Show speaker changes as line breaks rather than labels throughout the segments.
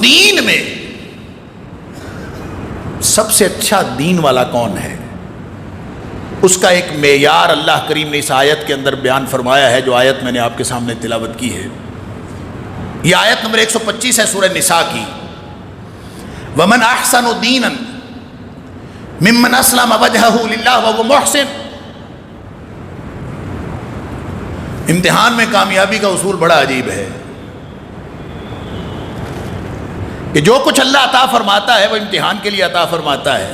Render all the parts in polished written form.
دین میں سب سے اچھا دین والا کون ہے، اس کا ایک معیار اللہ کریم نے اس آیت کے اندر بیان فرمایا ہے، جو آیت میں نے آپ کے سامنے تلاوت کی ہے۔ یہ آیت نمبر 125 ہے سورہ نساء کی۔ وَمَنْ أَحْسَنُ دِينًا مِمَّنْ أَسْلَمَ وَجْهَهُ لِلَّهِ وَهُوَ مُحْسِنٌ۔ امتحان میں کامیابی کا اصول بڑا عجیب ہے کہ جو کچھ اللہ عطا فرماتا ہے وہ امتحان کے لیے عطا فرماتا ہے،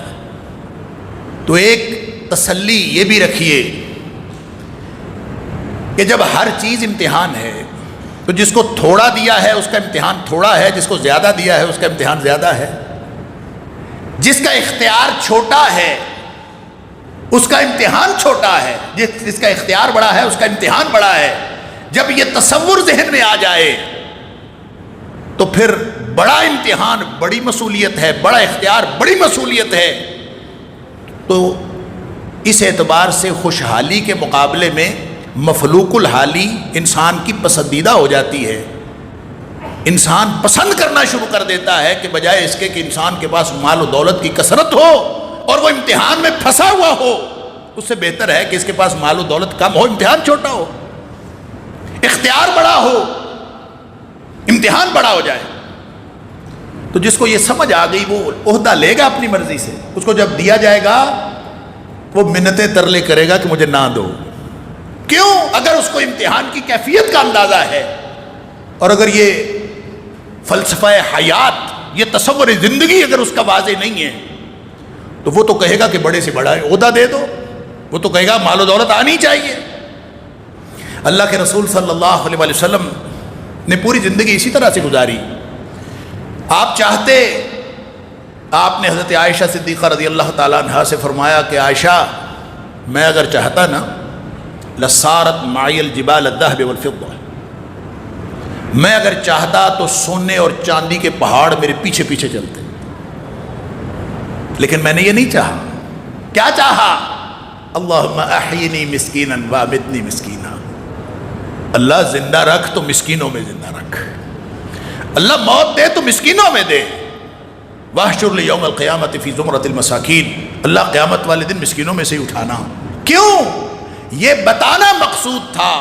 تو ایک تسلی یہ بھی رکھیے کہ جب ہر چیز امتحان ہے تو جس کو تھوڑا دیا ہے اس کا امتحان تھوڑا ہے، جس کو زیادہ دیا ہے اس کا امتحان زیادہ ہے، جس کا اختیار چھوٹا ہے اس کا امتحان چھوٹا ہے، جس کا اختیار بڑا ہے اس کا امتحان بڑا ہے۔ جب یہ تصور ذہن میں آ جائے تو پھر بڑا امتحان بڑی مصولیت ہے، بڑا اختیار بڑی مصولیت ہے۔ تو اس اعتبار سے خوشحالی کے مقابلے میں مفلوق الحالی انسان کی پسندیدہ ہو جاتی ہے، انسان پسند کرنا شروع کر دیتا ہے کہ بجائے اس کے کہ انسان کے پاس مال و دولت کی کثرت ہو اور وہ امتحان میں پھنسا ہوا ہو، اس سے بہتر ہے کہ اس کے پاس مال و دولت کم ہو، امتحان چھوٹا ہو، اختیار بڑا ہو، امتحان بڑا ہو جائے۔ تو جس کو یہ سمجھ آ گئی وہ عہدہ لے گا اپنی مرضی سے، اس کو جب دیا جائے گا وہ منتیں ترلے کرے گا کہ مجھے نہ دو۔ کیوں؟ اگر اس کو امتحان کی کیفیت کا اندازہ ہے، اور اگر یہ فلسفہ حیات، یہ تصور زندگی اگر اس کا واضح نہیں ہے تو وہ تو کہے گا کہ بڑے سے بڑا عہدہ دے دو، وہ تو کہے گا مال و دولت آنی چاہیے۔ اللہ کے رسول صلی اللہ علیہ وسلم نے پوری زندگی اسی طرح سے گزاری۔ آپ چاہتے، آپ نے حضرت عائشہ صدیقہ رضی اللہ تعالیٰ عنہا سے فرمایا کہ عائشہ، میں اگر چاہتا نا لصارت معی الجبال الذهب والفضة، میں اگر چاہتا تو سونے اور چاندی کے پہاڑ میرے پیچھے پیچھے چلتے، لیکن میں نے یہ نہیں چاہا۔ کیا چاہا؟ اللہم احینی مسکینا وامتنی مسکینا، اللہ زندہ رکھ تو مسکینوں میں زندہ رکھ، اللہ موت دے تو مسکینوں میں دے، واحشر لی یوم القیامت فی زمرۃ المساکین، اللہ قیامت والے دن مسکینوں میں سے ہی اٹھانا۔ کیوں؟ یہ بتانا مقصود تھا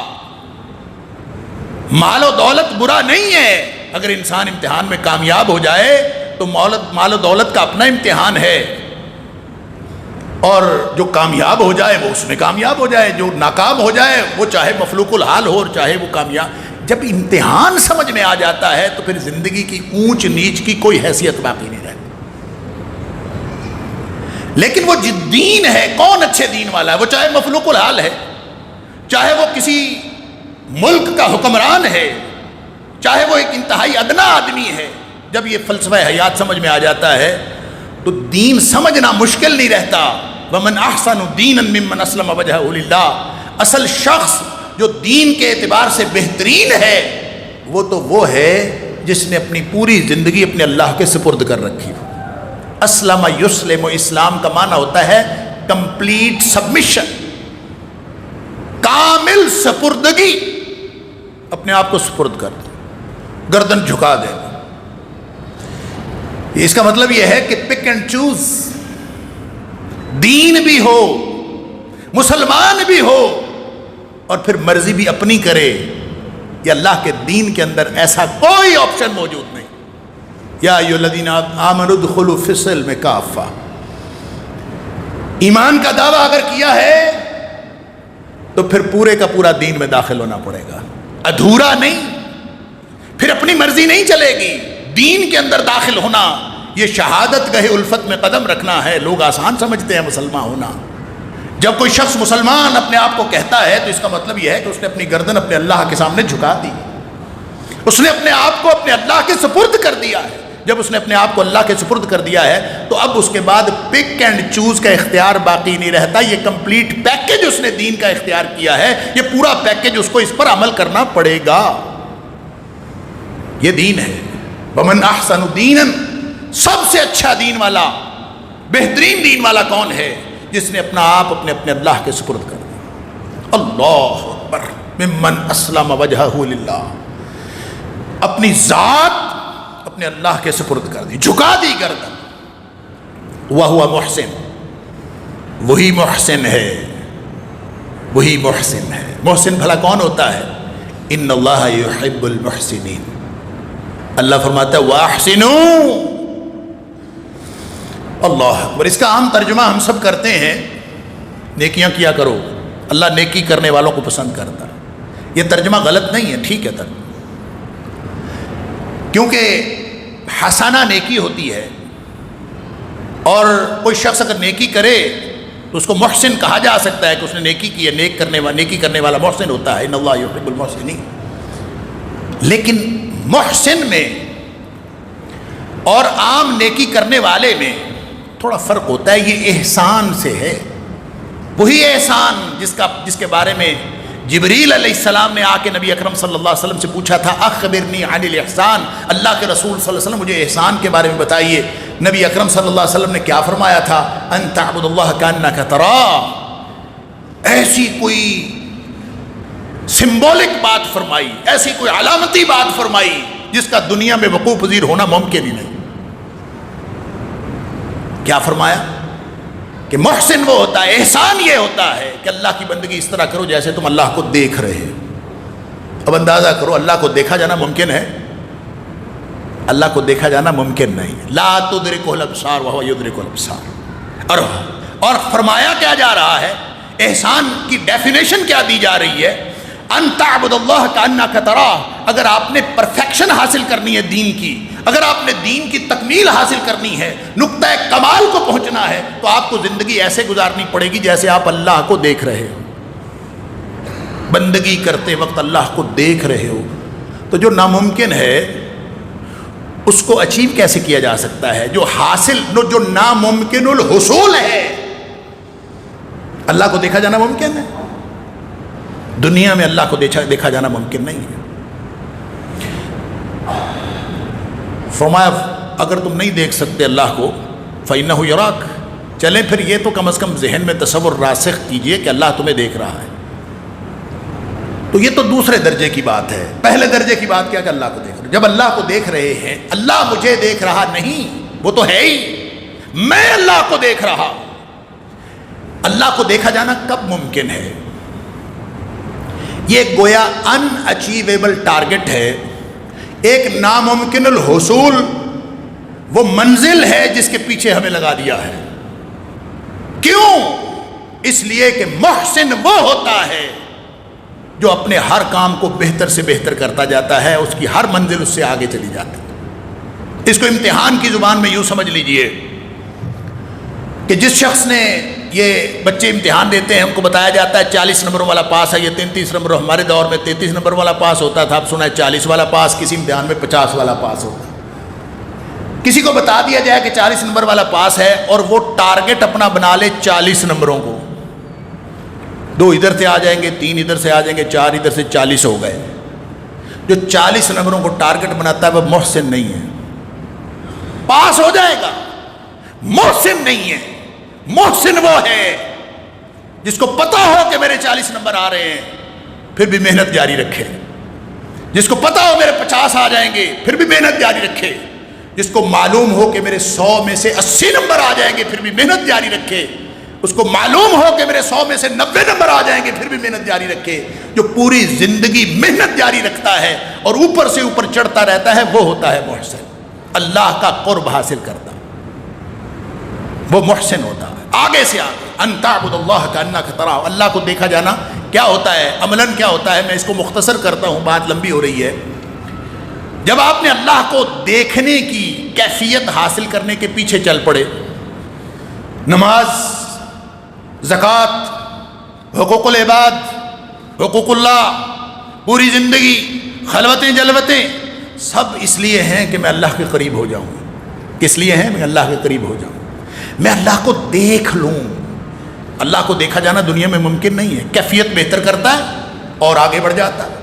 مال و دولت برا نہیں ہے، اگر انسان امتحان میں کامیاب ہو جائے تو مال و دولت کا اپنا امتحان ہے، اور جو کامیاب ہو جائے وہ اس میں کامیاب ہو جائے، جو ناکام ہو جائے وہ چاہے مفلوق الحال ہو اور چاہے وہ کامیاب۔ جب امتحان سمجھ میں آ جاتا ہے تو پھر زندگی کی اونچ نیچ کی کوئی حیثیت باقی نہیں رہتی۔ لیکن وہ جو دین ہے، کون اچھے دین والا ہے؟ وہ چاہے مفلوق الحال ہے، چاہے وہ کسی ملک کا حکمران ہے، چاہے وہ ایک انتہائی ادنا آدمی ہے، جب یہ فلسفہ حیات سمجھ میں آ جاتا ہے تو دین سمجھنا مشکل نہیں رہتا۔ وَمَنْ أَحْسَنُ دِينًا مِمَّنْ أَسْلَمَ وَجْهَهُ لِلَّهِ، اصل شخص جو دین کے اعتبار سے بہترین ہے وہ ہے جس نے اپنی پوری زندگی اپنے اللہ کے سپرد کر رکھی۔ اسلم یسلم، اسلام کا معنی ہوتا ہے کمپلیٹ سبمیشن، کامل سپردگی، اپنے آپ کو سپرد کر دو، گردن جھکا دے۔ اس کا مطلب یہ ہے کہ پک اینڈ چوز، دین بھی ہو، مسلمان بھی ہو، اور پھر مرضی بھی اپنی کرے۔ یہ اللہ کے دین کے اندر ایسا کوئی آپشن موجود نہیں۔ یا ایھا الذین آمنوا ادخلوا فی السلم کافہ، ایمان کا دعویٰ اگر کیا ہے تو پھر پورے کا پورا دین میں داخل ہونا پڑے گا، ادھورا نہیں، پھر اپنی مرضی نہیں چلے گی۔ دین کے اندر داخل ہونا یہ شہادت گاہ الفت میں قدم رکھنا ہے۔ لوگ آسان سمجھتے ہیں مسلمان ہونا۔ جب کوئی شخص مسلمان اپنے آپ کو کہتا ہے تو اس کا مطلب یہ ہے کہ اس نے اپنی گردن اپنے اللہ کے سامنے جھکا دی، اس نے اپنے آپ کو اپنے اللہ کے سپرد کر دیا ہے۔ جب اس نے اپنے آپ کو اللہ کے سپرد کر دیا ہے تو اب اس کے بعد پک اینڈ چوز کا اختیار باقی نہیں رہتا۔ یہ کمپلیٹ پیکج اس نے دین کا اختیار کیا ہے، یہ پورا پیکج اس کو اس پر عمل کرنا پڑے گا۔ یہ دین ہے۔ وَمَنْ أَحْسَنُ دِينًا، سب سے اچھا دین والا، بہترین دین والا کون ہے؟ جس نے اپنا آپ اپنے اللہ کے سپرد کر دیا۔ اللہ اکبر۔ ممن اسلم وجہہ للہ، اپنی ذات، اپنے اللہ کے سپرد کر دی، جھکا دی گردن. وہو محسن، وہی محسن ہے، وہی محسن ہے. محسن بھلا کون ہوتا ہے؟ ان اللہ یحب المحسنین. اللہ فرماتا ہے واحسنوا. اللہ اکبر. اس کا عام ترجمہ ہم سب کرتے ہیں نیکیاں کیا کرو، اللہ نیکی کرنے والوں کو پسند کرتا. یہ ترجمہ غلط نہیں ہے، ٹھیک ہے ترجمہ، کیونکہ حسنہ نیکی ہوتی ہے، اور کوئی شخص اگر نیکی کرے تو اس کو محسن کہا جا سکتا ہے کہ اس نے نیکی کی ہے. نیکی کرنے والا محسن ہوتا ہے. ان اللہ یحب المحسنین. لیکن محسن میں اور عام نیکی کرنے والے میں تھوڑا فرق ہوتا ہے. یہ احسان سے ہے، وہی احسان جس کے بارے میں جبریل علیہ السلام نے آ کے نبی اکرم صلی اللہ علیہ وسلم سے پوچھا تھا اخبرنی عن الاحسان. اللہ کے رسول صلی اللہ علیہ وسلم مجھے احسان کے بارے میں بتائیے. نبی اکرم صلی اللہ علیہ وسلم نے کیا فرمایا تھا؟ ان تعبد اللہ کانک تراہ. ایسی کوئی سمبولک بات فرمائی، ایسی کوئی علامتی بات فرمائی جس کا دنیا میں وقوع پذیر ہونا ممکن ہی نہیں. کیا فرمایا؟ کہ محسن وہ ہوتا ہے، احسان یہ ہوتا ہے کہ اللہ کی بندگی اس طرح کرو جیسے تم اللہ کو دیکھ رہے ہو. اب اندازہ کرو اللہ کو دیکھا جانا ممکن ہے؟ اللہ کو دیکھا جانا ممکن نہیں. لا تدرکہ الابصار وہو یدرک الابصار. اور فرمایا کیا جا رہا ہے؟ احسان کی ڈیفینیشن کیا دی جا رہی ہے؟ ان تعبد اللہ کانک تراہ. اگر آپ نے پرفیکشن حاصل کرنی ہے دین کی، اگر آپ نے دین کی تکمیل حاصل کرنی ہے، نقطہ کمال کو پہنچنا ہے، تو آپ کو زندگی ایسے گزارنی پڑے گی جیسے آپ اللہ کو دیکھ رہے ہو. بندگی کرتے وقت اللہ کو دیکھ رہے ہو. تو جو ناممکن ہے اس کو اچیو کیسے کیا جا سکتا ہے؟ جو ناممکن الحصول ہے. اللہ کو دیکھا جانا ممکن ہے؟ دنیا میں اللہ کو دیکھا جانا ممکن نہیں ہے. فرمایا اگر تم نہیں دیکھ سکتے اللہ کو فَإِنَّهُ يَرَاكَ. چلیں پھر یہ تو کم از کم ذہن میں تصور راسخ کیجئے کہ اللہ تمہیں دیکھ رہا ہے. تو یہ تو دوسرے درجے کی بات ہے. پہلے درجے کی بات کیا کہ اللہ کو دیکھ رہے. جب اللہ کو دیکھ رہے ہیں، اللہ مجھے دیکھ رہا نہیں، وہ تو ہے ہی، میں اللہ کو دیکھ رہا. اللہ کو دیکھا جانا کب ممکن ہے؟ یہ گویا ان اچیویبل ٹارگٹ ہے، ایک ناممکن الحصول وہ منزل ہے جس کے پیچھے ہمیں لگا دیا ہے. کیوں؟ اس لیے کہ محسن وہ ہوتا ہے جو اپنے ہر کام کو بہتر سے بہتر کرتا جاتا ہے، اس کی ہر منزل اس سے آگے چلی جاتی ہے. اس کو امتحان کی زبان میں یوں سمجھ لیجئے کہ جس شخص نے، یہ بچے امتحان دیتے ہیں، ہم کو بتایا جاتا ہے 40 نمبروں والا پاس ہے، یہ 33 نمبر. ہمارے دور میں 33 نمبر والا پاس ہوتا تھا، اب سنا ہے 40 والا پاس. کسی امتحان میں 50 والا پاس ہوتا ہے. کسی کو بتا دیا جائے کہ 40 نمبر والا پاس ہے اور وہ ٹارگٹ اپنا بنا لے 40 نمبروں کو. 2 ادھر سے آ جائیں گے، 3 ادھر سے آ جائیں گے، 4 ادھر سے، 40 ہو گئے. جو 40 نمبروں کو ٹارگٹ بناتا ہے وہ محسن نہیں ہے. پاس ہو جائے گا، محسن نہیں ہے. محسن وہ ہے جس کو پتا ہو کہ میرے 40 نمبر آ رہے ہیں پھر بھی محنت جاری رکھے. جس کو پتا ہو میرے 50 آ جائیں گے پھر بھی محنت جاری رکھے. جس کو معلوم ہو کہ میرے 100 میں سے 80 نمبر آ جائیں گے پھر بھی محنت جاری رکھے. اس کو معلوم ہو کہ میرے 100 میں سے 90 نمبر آ جائیں گے پھر بھی محنت جاری رکھے. جو پوری زندگی محنت جاری رکھتا ہے اور اوپر سے اوپر چڑھتا رہتا ہے وہ ہوتا ہے محسن. اللہ کا قرب حاصل کرتا وہ محسن ہوتا ہے. آگے سے آگے ان تعبد اللہ کانک تراہ. اللہ کو دیکھا جانا کیا ہوتا ہے، عملاً کیا ہوتا ہے؟ میں اس کو مختصر کرتا ہوں، بات لمبی ہو رہی ہے. جب آپ نے اللہ کو دیکھنے کی کیفیت حاصل کرنے کے پیچھے چل پڑے، نماز، زکوٰۃ، حقوق العباد، حقوق اللہ، پوری زندگی، خلوتیں جلوتیں، سب اس لیے ہیں کہ میں اللہ کے قریب ہو جاؤں. کس لیے ہیں؟ میں اللہ کے قریب ہو جاؤں، میں اللہ کو دیکھ لوں. اللہ کو دیکھا جانا دنیا میں ممکن نہیں ہے. کیفیت بہتر کرتا ہے اور آگے بڑھ جاتا ہے.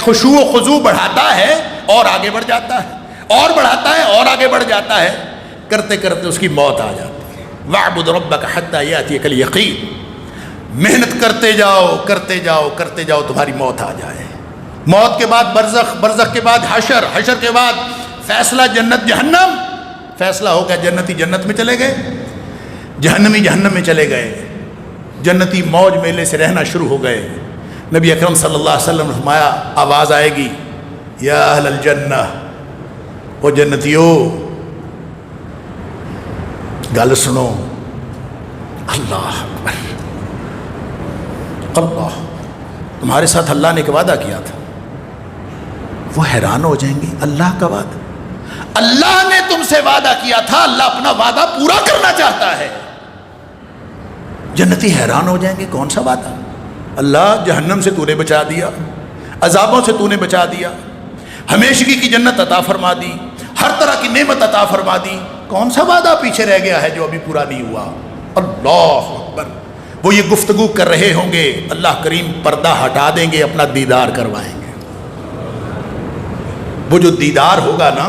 خشوع و خضوع بڑھاتا ہے اور آگے بڑھ جاتا ہے، اور بڑھاتا ہے اور آگے بڑھ جاتا ہے. کرتے کرتے اس کی موت آ جاتی ہے. وَاعْبُدْ رَبَّكَ حَتَّى يَأْتِيَكَ الْيَقِينُ. محنت کرتے جاؤ کرتے جاؤ کرتے جاؤ، تمہاری موت آ جائے. موت کے بعد برزخ، برزخ کے بعد حشر، حشر کے بعد فیصلہ جنت جہنم، فیصلہ ہو گیا، جنتی جنت میں چلے گئے، جہنمی جہنم میں چلے گئے، جنتی موج میلے سے رہنا شروع ہو گئے۔ نبی اکرم صلی اللہ علیہ وسلم نے فرمایا آواز آئے گی، یا اہل الجنہ، وہ جنتیو گل سنو، اللہ اکبر، اللہ، تمہارے ساتھ اللہ نے ایک وعدہ کیا تھا۔ وہ حیران ہو جائیں گے، اللہ کا وعدہ؟ اللہ نے تم سے وعدہ کیا تھا، اللہ اپنا وعدہ پورا کرنا چاہتا ہے۔ جنتی حیران ہو جائیں گے، کون سا وعدہ؟ اللہ جہنم سے تو نے بچا دیا، عذابوں سے تو نے بچا دیا، ہمیشگی کی جنت عطا فرما دی، ہر طرح کی نعمت عطا فرما دی، کون سا وعدہ پیچھے رہ گیا ہے جو ابھی پورا نہیں ہوا؟ اللہ اکبر۔ وہ یہ گفتگو کر رہے ہوں گے، اللہ کریم پردہ ہٹا دیں گے، اپنا دیدار کروائیں گے۔ وہ جو دیدار ہوگا نا،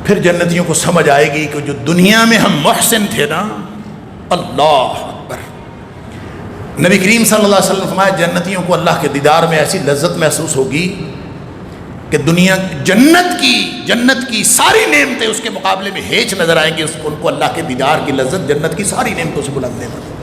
پھر جنتیوں کو سمجھ آئے گی کہ جو دنیا میں ہم محسن تھے نا، اللہ اکبر۔ نبی کریم صلی اللہ علیہ وسلم نے فرمایا جنتیوں کو اللہ کے دیدار میں ایسی لذت محسوس ہوگی کہ دنیا جنت کی ساری نعمتیں اس کے مقابلے میں ہیچ نظر آئیں گی، ان کو اللہ کے دیدار کی لذت جنت کی ساری نعمتوں سے بلند نعمت۔